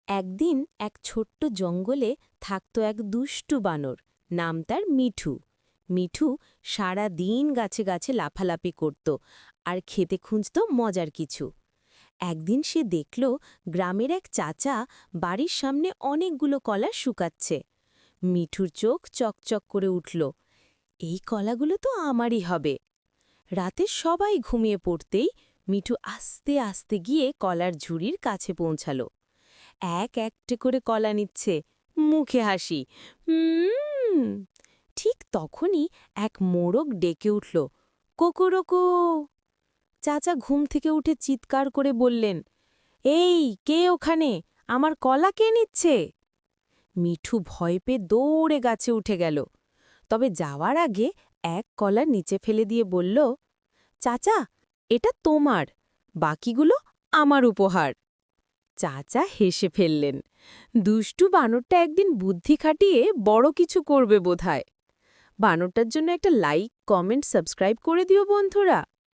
একদিন এক ছোট্ট জঙ্গলে থাকত এক দুষ্টু বানর, নাম তার মিঠু। মিঠু সারা দিন গাছে গাছে লাফালাফি করত আর খেতে খুঁজত মজার কিছু। একদিন সে দেখল গ্রামের এক চাচা বাড়ির সামনে অনেকগুলো কলা শুকাচ্ছে। মিঠুর চোখ চকচক করে উঠল, এই কলাগুলো তো আমারই হবে। রাতে সবাই ঘুমিয়ে পড়তেই মিঠু আস্তে আস্তে গিয়ে কলার ঝুড়ির কাছে পৌঁছাল। এক একটে করে কলা নিচ্ছে, মুখে হাসি। হুম। ঠিক তখনই এক মোরগ ডেকে উঠল, কোকোরোকো। চাচা ঘুম থেকে উঠে চিৎকার করে বললেন, এই কে ওখানে, আমার কলা কে নিচ্ছে? মিঠু ভয় পেয়ে দৌড়ে গাছে উঠে গেল, তবে যাওয়ার আগে এক কলা নিচে ফেলে দিয়ে বলল, চাচা, এটা তোমার, বাকিগুলো আমার উপহার। চাচা হেসে ফেললেন, দুষ্টু বানরটা একদিন বুদ্ধি খাটিয়ে বড় কিছু করবে বোধহয়। বানরটার জন্য একটা লাইক, কমেন্ট, সাবস্ক্রাইব করে দিও বন্ধুরা।